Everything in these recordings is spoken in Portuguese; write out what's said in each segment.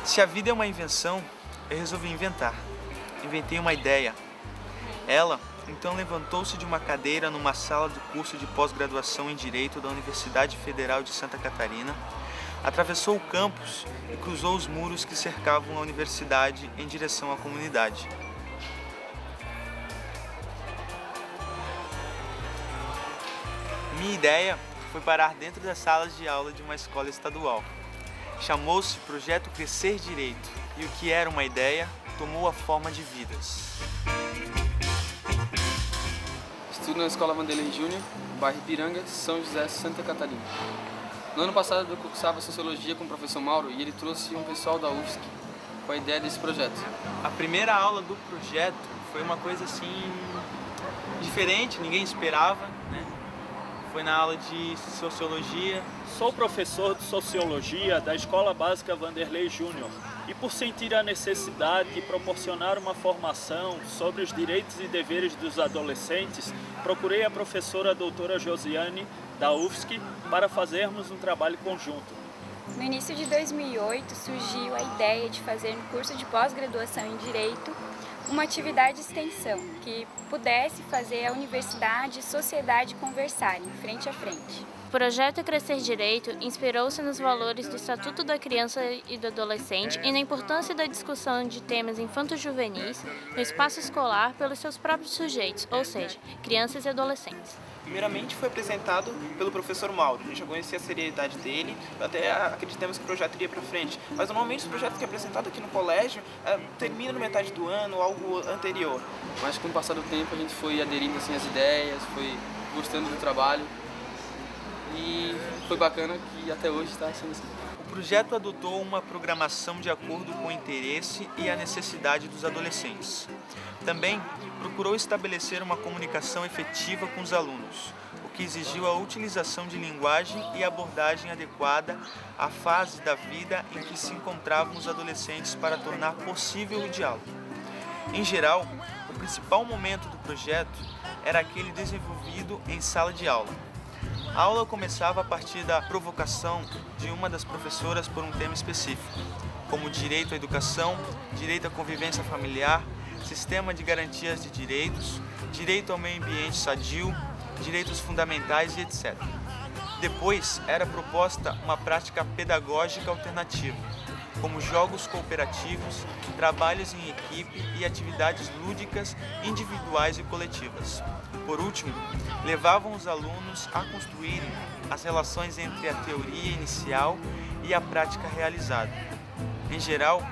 Se a vida é uma invenção, eu resolvi inventar. Inventei uma ideia. Ela, então, levantou-se de uma cadeira numa sala do curso de pós-graduação em Direito da Universidade Federal de Santa Catarina, atravessou o campus e cruzou os muros que cercavam a universidade em direção à comunidade. Minha ideia foi parar dentro das salas de aula de uma escola estadual. Chamou-se Projeto Crescer Direito e o que era uma ideia tomou a forma de vidas. Estudo na Escola Vanderlei Júnior, bairro Ipiranga, São José, Santa Catarina. No ano passado eu cursava Sociologia com o professor Mauro e ele trouxe um pessoal da UFSC com a ideia desse projeto. A primeira aula do projeto foi uma coisa assim diferente, ninguém esperava, né? Foi na aula de Sociologia. Sou professor de Sociologia da Escola Básica Vanderlei Júnior e por sentir a necessidade de proporcionar uma formação sobre os direitos e deveres dos adolescentes, procurei a professora doutora Josiane, da UFSC, para fazermos um trabalho conjunto. No início de 2008, surgiu a ideia de fazer no curso de pós-graduação em Direito uma atividade de extensão que pudesse fazer a universidade e sociedade conversarem frente a frente. O projeto Crescer Direito inspirou-se nos valores do Estatuto da Criança e do Adolescente e na importância da discussão de temas infanto-juvenis no espaço escolar pelos seus próprios sujeitos, ou seja, crianças e adolescentes. Primeiramente foi apresentado pelo professor Mauro, a gente já conhecia a seriedade dele, até acreditamos que o projeto iria para frente. Mas normalmente os projetos que é apresentado aqui no colégio terminam na metade do ano ou algo anterior. Mas com o passar do tempo a gente foi aderindo assim às ideias, foi gostando do trabalho e foi bacana que até hoje está sendo assim. O projeto adotou uma programação de acordo com o interesse e a necessidade dos adolescentes. Também procurou estabelecer uma comunicação efetiva com os alunos, o que exigiu a utilização de linguagem e abordagem adequada à fase da vida em que se encontravam os adolescentes para tornar possível o diálogo. Em geral, o principal momento do projeto era aquele desenvolvido em sala de aula. A aula começava a partir da provocação de uma das professoras por um tema específico, como direito à educação, direito à convivência familiar, sistema de garantias de direitos, direito ao meio ambiente sadio, direitos fundamentais e etc. Depois era proposta uma prática pedagógica alternativa, como jogos cooperativos, trabalhos em equipe e atividades lúdicas individuais e coletivas. Por último, levavam os alunos a construírem as relações entre a teoria inicial e a prática realizada. Em geral,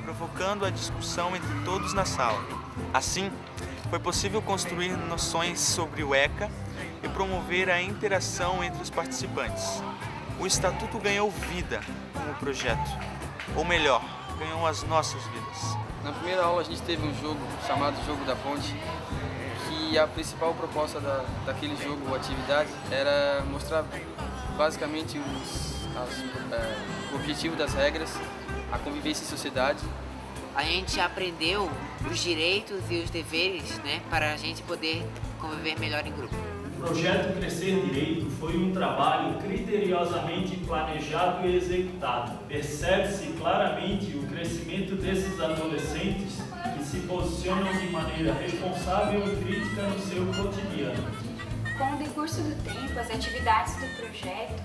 provocando a discussão entre todos na sala. Assim, foi possível construir noções sobre o ECA e promover a interação entre os participantes. O Estatuto ganhou vida com o projeto, ou melhor, ganhou as nossas vidas. Na primeira aula a gente teve um jogo chamado Jogo da Ponte, que a principal proposta daquele jogo ou atividade era mostrar basicamente o objetivo das regras, a convivência em sociedade. A gente aprendeu os direitos e os deveres, né, para a gente poder conviver melhor em grupo. O projeto Crescer Direito foi um trabalho criteriosamente planejado e executado. Percebe-se claramente o crescimento desses adolescentes que se posicionam de maneira responsável e crítica no seu cotidiano. Com o decurso do tempo, as atividades do projeto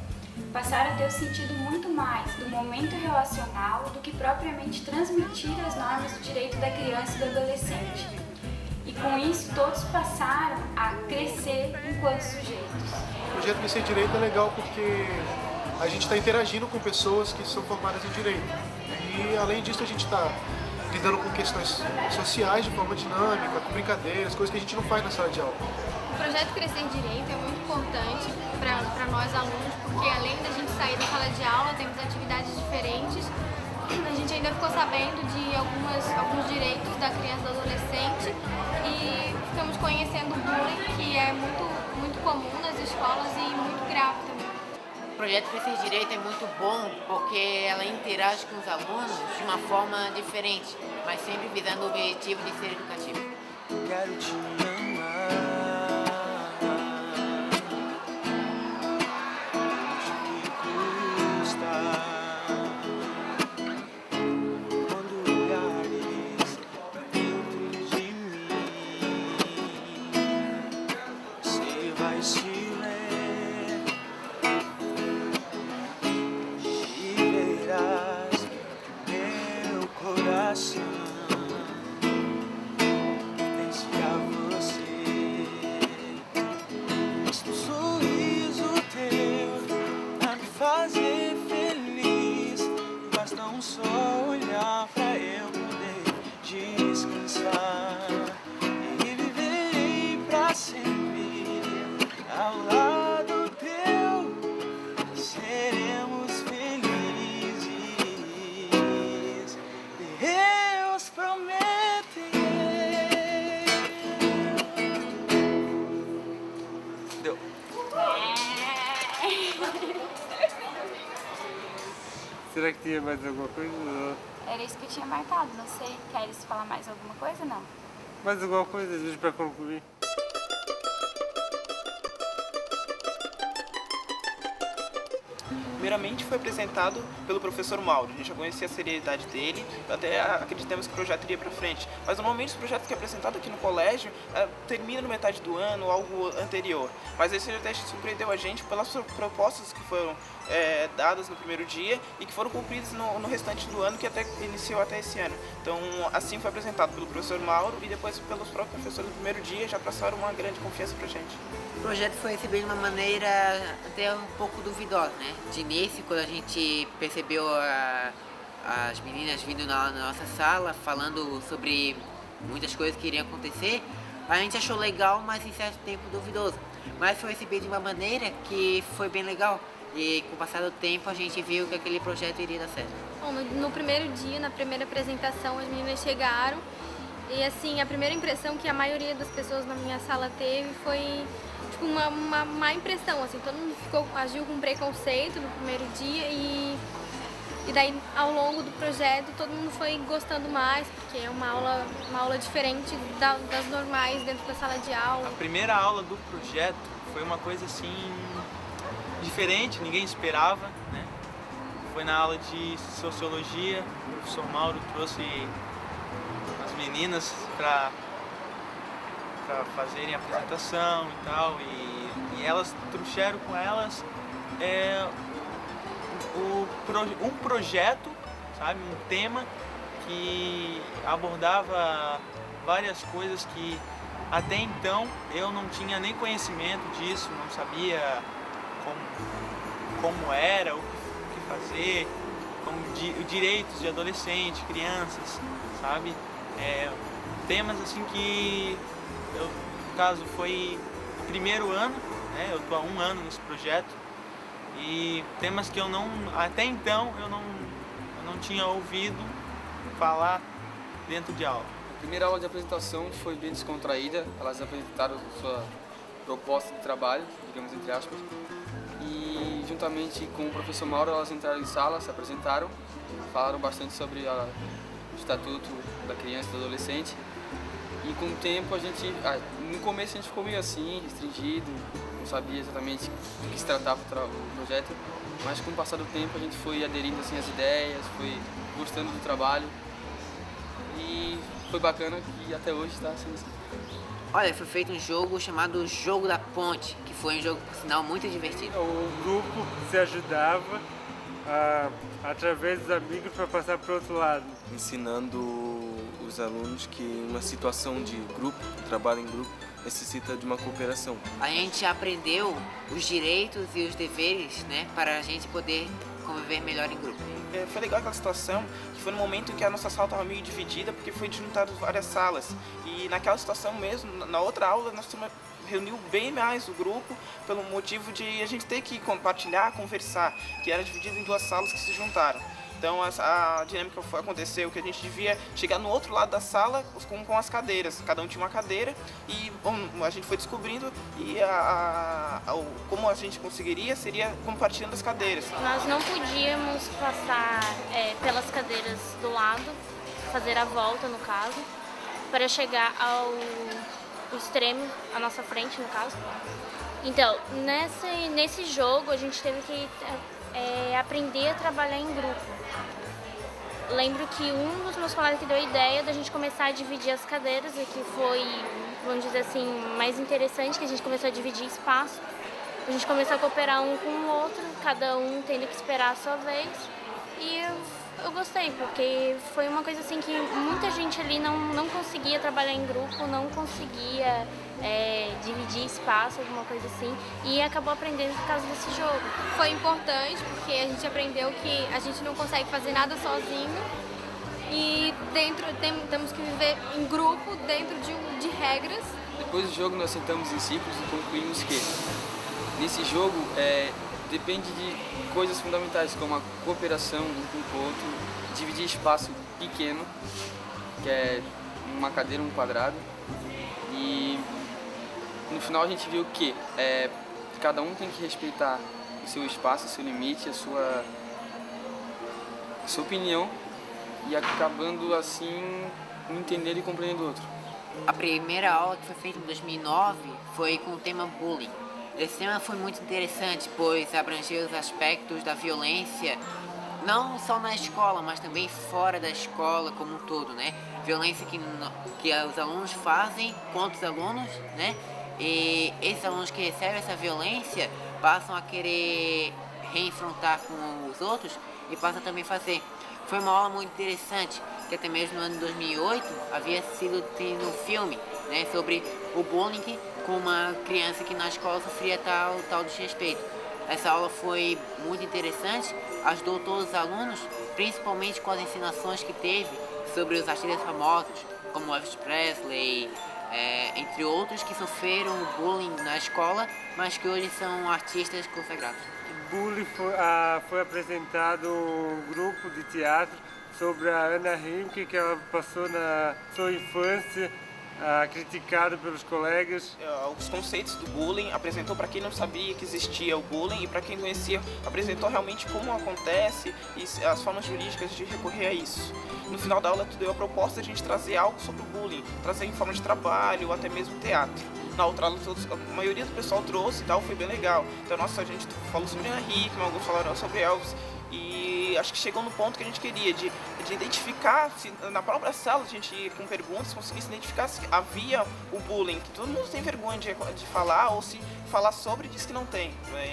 passaram a ter o sentido muito mais do momento relacional do que propriamente transmitir as normas do direito da criança e do adolescente. E com isso, todos passaram a crescer enquanto sujeitos. O projeto Crescer Direito é legal porque a gente está interagindo com pessoas que são formadas em Direito. E, além disso, a gente está lidando com questões sociais de forma dinâmica, com brincadeiras, coisas que a gente não faz na sala de aula. O projeto Crescer Direito é muito importante para nós alunos, porque além da gente sair da sala de aula, temos atividades diferentes. A gente ainda ficou sabendo de alguns direitos da criança e do adolescente e ficamos conhecendo o bullying, que é muito comum nas escolas e muito grave também. O projeto Crescer Direito é muito bom porque ela interage com os alunos de uma forma diferente, mas sempre visando o objetivo de ser educativo. Quero te amar, Será que tinha mais alguma coisa? Era isso que eu tinha marcado, não sei. Queres falar mais alguma coisa, não? Mais alguma coisa, às vezes, para concluir? Primeiramente foi apresentado pelo professor Mauro, a gente já conhecia a seriedade dele, até acreditamos que o projeto iria para frente. Mas normalmente os projetos que é apresentado aqui no colégio termina no metade do ano ou algo anterior. Mas esse até surpreendeu a gente pelas propostas que foram dadas no primeiro dia e que foram cumpridas no restante do ano, que até iniciou até esse ano. Então assim foi apresentado pelo professor Mauro e depois pelos próprios professores no primeiro dia, já passaram uma grande confiança para a gente. O projeto foi recebido de uma maneira até um pouco duvidosa, né? De início, quando a gente percebeu as meninas vindo na nossa sala falando sobre muitas coisas que iriam acontecer, a gente achou legal, mas em certo tempo duvidoso. Mas foi recebido de uma maneira que foi bem legal e com o passar do tempo a gente viu que aquele projeto iria dar certo. Bom, no primeiro dia, na primeira apresentação, as meninas chegaram e assim, a primeira impressão que a maioria das pessoas na minha sala teve foi tipo uma má impressão, assim, todo mundo agiu com preconceito no primeiro dia e daí ao longo do projeto todo mundo foi gostando mais, porque é uma aula diferente das normais dentro da sala de aula. A primeira aula do projeto foi uma coisa assim diferente, ninguém esperava, né? Foi na aula de sociologia, o professor Mauro trouxe as meninas para fazerem a apresentação e tal, e elas trouxeram com elas um projeto, sabe, um tema que abordava várias coisas que até então eu não tinha nem conhecimento disso, não sabia como era, o que fazer, direitos de adolescente, crianças, sabe, temas assim que no caso foi o primeiro ano, né? Eu estou há 1 ano nesse projeto e temas que até então eu não tinha ouvido falar dentro de aula. A primeira aula de apresentação foi bem descontraída, elas apresentaram sua proposta de trabalho, digamos entre aspas, e juntamente com o professor Mauro elas entraram em sala, se apresentaram, falaram bastante sobre o Estatuto da Criança e do Adolescente. E com o tempo no começo a gente ficou meio assim, restringido, não sabia exatamente do que se tratava o projeto, mas com o passar do tempo a gente foi aderindo assim às ideias, foi gostando do trabalho e foi bacana que até hoje está sendo assim. Olha, foi feito um jogo chamado Jogo da Ponte, que foi um jogo, por sinal, muito divertido. O grupo se ajudava através dos amigos para passar para o outro lado. Ensinando os alunos que uma situação de grupo, trabalho em grupo, necessita de uma cooperação. A gente aprendeu os direitos e os deveres, né, para a gente poder conviver melhor em grupo. Foi legal aquela situação, que foi no momento em que a nossa sala estava meio dividida, porque foi juntado várias salas. E naquela situação mesmo, na outra aula, nós reuniu bem mais o grupo, pelo motivo de a gente ter que compartilhar, conversar, que era dividido em 2 salas que se juntaram. Então a dinâmica aconteceu que a gente devia chegar no outro lado da sala com as cadeiras. Cada um tinha uma cadeira e bom, a gente foi descobrindo e como a gente conseguiria seria compartilhando as cadeiras. Nós não podíamos passar pelas cadeiras do lado, fazer a volta no caso, para chegar ao extremo, à nossa frente no caso. Então, nesse jogo a gente teve que aprender a trabalhar em grupo. Lembro que um dos meus colegas que deu a ideia da gente começar a dividir as cadeiras, e que foi, vamos dizer assim, mais interessante, que a gente começou a dividir espaço. A gente começou a cooperar um com o outro, cada um tendo que esperar a sua vez. E eu gostei, porque foi uma coisa assim que muita gente ali não conseguia trabalhar em grupo, não conseguia dividir espaço, alguma coisa assim, e acabou aprendendo por causa desse jogo. Foi importante porque a gente aprendeu que a gente não consegue fazer nada sozinho e temos que viver em grupo, dentro de regras. Depois do jogo nós sentamos em círculos e concluímos que nesse jogo depende de coisas fundamentais como a cooperação um com o outro, dividir espaço pequeno, que é uma cadeira, um quadrado, e no final a gente viu que cada um tem que respeitar o seu espaço, seu limite, a sua opinião e acabando assim entendendo e compreendendo o outro. A primeira aula que foi feita em 2009 foi com o tema bullying. Esse tema foi muito interessante, pois abrangeu os aspectos da violência, não só na escola, mas também fora da escola como um todo, né? Violência que os alunos fazem contra os alunos, né? E esses alunos que recebem essa violência passam a querer reenfrontar com os outros e passam também a fazer. Foi uma aula muito interessante, que até mesmo no ano de 2008 havia sido um filme, né, sobre o bullying com uma criança que na escola sofria tal desrespeito. Essa aula foi muito interessante, ajudou todos os alunos, principalmente com as ensinações que teve sobre os artistas famosos, como Elvis Presley, entre outros que sofreram bullying na escola, mas que hoje são artistas consagrados. Bullying foi apresentado um grupo de teatro sobre a Ana Rimke, que ela passou na sua infância criticada pelos colegas. Os conceitos do bullying, apresentou para quem não sabia que existia o bullying e para quem conhecia, apresentou realmente como acontece e as formas jurídicas de recorrer a isso. No final da aula, tu deu a proposta de a gente trazer algo sobre o bullying, trazer em forma de trabalho ou até mesmo teatro. Na outra aula, a maioria do pessoal trouxe e tal, foi bem legal. Então, a gente falou sobre Ana Hickman, alguns falaram sobre Elvis. E acho que chegou no ponto que a gente queria, de identificar, se na própria sala, a gente com perguntas conseguisse identificar se havia o bullying, que todo mundo tem vergonha de falar, ou se falar sobre diz que não tem.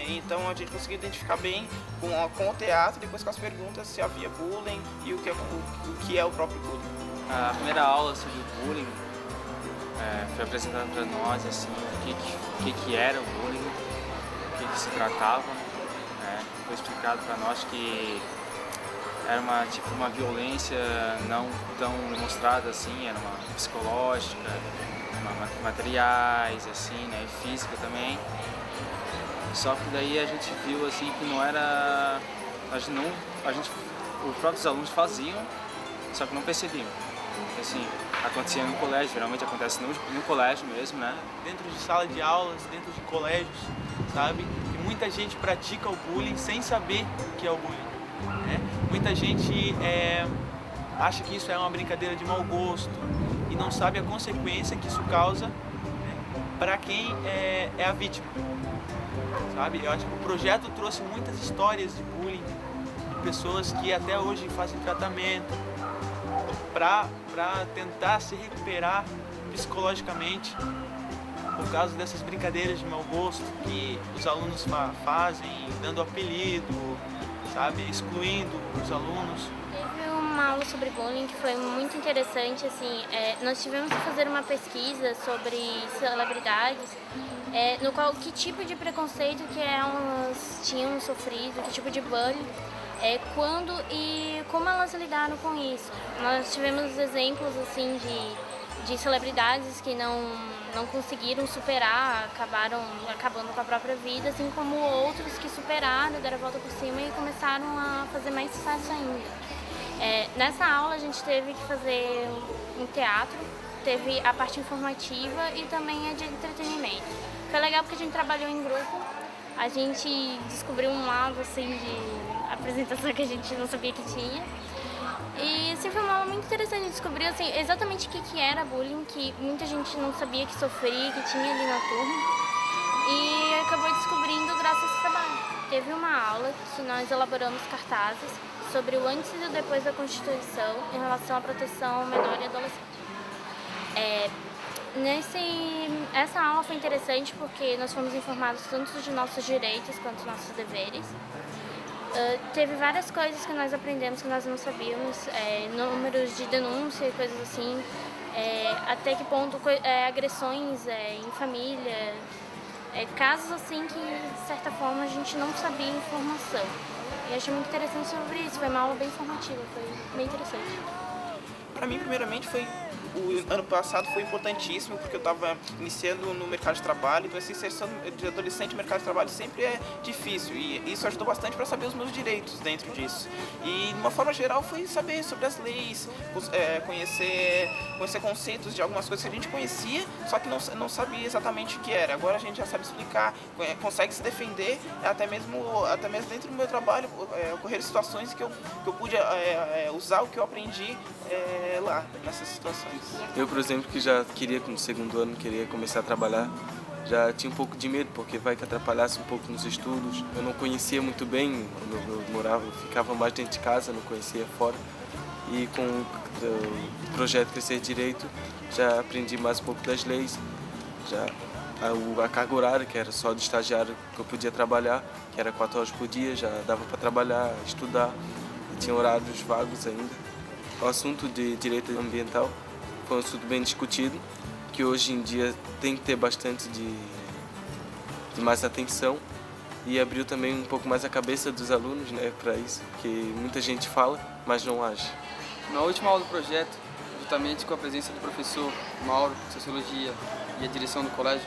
Então a gente conseguiu identificar bem com o teatro, depois com as perguntas, se havia bullying e o que é o próprio bullying. A primeira aula sobre o bullying foi apresentada para nós assim, o que era o bullying, o que se tratava. Foi explicado para nós que era uma violência não tão demonstrada assim, era uma psicológica, materiais assim, né, e física também. Só que daí a gente viu assim que não era, os próprios alunos faziam, só que não percebiam. Assim, acontecia no colégio, geralmente acontece no colégio mesmo, né? Dentro de sala de aulas, dentro de colégios, sabe? E muita gente pratica o bullying sem saber o que é o bullying, né? Muita gente acha que isso é uma brincadeira de mau gosto e não sabe a consequência que isso causa, né, para quem é a vítima, sabe? Eu acho que o projeto trouxe muitas histórias de bullying, de pessoas que até hoje fazem tratamento para tentar se recuperar psicologicamente por causa dessas brincadeiras de mau gosto que os alunos fazem, dando apelido, sabe, excluindo os alunos. Teve uma aula sobre bullying que foi muito interessante, assim, nós tivemos que fazer uma pesquisa sobre celebridades, no qual que tipo de preconceito que elas tinham sofrido, que tipo de bullying, quando e como elas lidaram com isso. Nós tivemos exemplos assim de celebridades que não conseguiram superar, acabaram acabando com a própria vida, assim como outros que superaram, deram a volta por cima e começaram a fazer mais sucesso ainda. Nessa aula a gente teve que fazer um teatro, teve a parte informativa e também a de entretenimento. Foi legal porque a gente trabalhou em grupo, a gente descobriu um lado assim de apresentação que a gente não sabia que tinha. E assim, foi uma aula muito interessante, de descobrir assim, exatamente o que era bullying, que muita gente não sabia que sofria, que tinha ali na turma. E acabou descobrindo graças a esse trabalho. Teve uma aula que nós elaboramos cartazes sobre o antes e o depois da Constituição em relação à proteção ao menor e adolescente. Essa aula foi interessante porque nós fomos informados tanto de nossos direitos quanto dos nossos deveres. Teve várias coisas que nós aprendemos que nós não sabíamos, números de denúncia e coisas assim, até que ponto agressões em família, casos assim que de certa forma a gente não sabia informação. E achei muito interessante sobre isso, foi uma aula bem informativa, foi bem interessante. Para mim, primeiramente, o ano passado foi importantíssimo porque eu estava iniciando no mercado de trabalho, então essa inserção de adolescente no mercado de trabalho sempre é difícil e isso ajudou bastante para saber os meus direitos dentro disso. E de uma forma geral foi saber sobre as leis, conhecer conceitos de algumas coisas que a gente conhecia, só que não sabia exatamente o que era. Agora a gente já sabe explicar, consegue se defender, até mesmo dentro do meu trabalho, ocorreram situações que eu pude usar o que eu aprendi lá, nessas situações. Eu, por exemplo, que já queria, no segundo ano, queria começar a trabalhar, já tinha um pouco de medo, porque vai que atrapalhasse um pouco nos estudos. Eu não conhecia muito bem, eu ficava mais dentro de casa, não conhecia fora. E com o projeto Crescer Direito, já aprendi mais um pouco das leis, já a carga horária, que era só de estagiário que eu podia trabalhar, que era 4 horas por dia, já dava para trabalhar, estudar, e tinha horários vagos ainda. O assunto de direito ambiental foi um assunto bem discutido, que hoje em dia tem que ter bastante de mais atenção e abriu também um pouco mais a cabeça dos alunos, né, para isso, que muita gente fala, mas não age. Na última aula do projeto, justamente com a presença do professor Mauro, de Sociologia, e a direção do colégio,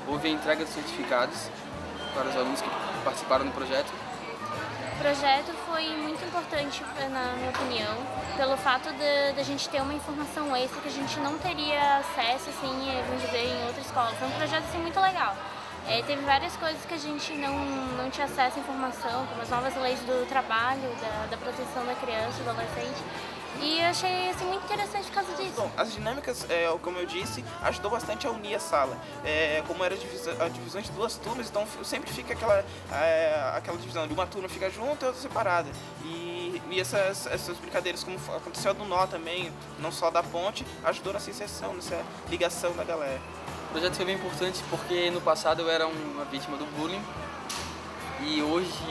houve a entrega de certificados para os alunos que participaram do projeto. O projeto foi muito importante, na minha opinião, pelo fato de a gente ter uma informação extra que a gente não teria acesso, assim, vamos dizer, em outra escola. Foi um projeto, assim, muito legal. Teve várias coisas que a gente não tinha acesso à informação, como as novas leis do trabalho, da proteção da criança e do adolescente. E eu achei assim, muito interessante por causa disso. Bom, as dinâmicas, como eu disse, ajudou bastante a unir a sala. Como era a divisão de 2 turmas, então sempre fica aquela divisão de uma turma fica junto e outra separada. E essas brincadeiras, como aconteceu no Nó também, não só da ponte, ajudou nessa inserção, nessa ligação da galera. O projeto foi bem importante porque no passado eu era uma vítima do bullying e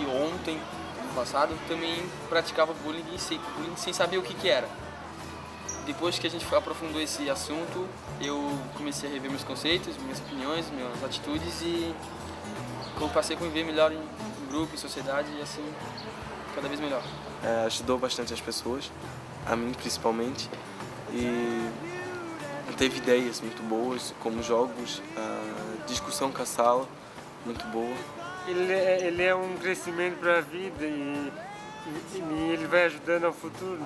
ontem, no passado, também praticava bullying sem saber o que era. Depois que a gente aprofundou esse assunto, eu comecei a rever meus conceitos, minhas opiniões, minhas atitudes e passei a conviver melhor em grupo, em sociedade e assim, cada vez melhor. Ajudou bastante as pessoas, a mim principalmente, e teve ideias muito boas, como jogos, a discussão com a sala, muito boa. Ele é um crescimento para a vida e ele vai ajudando ao futuro.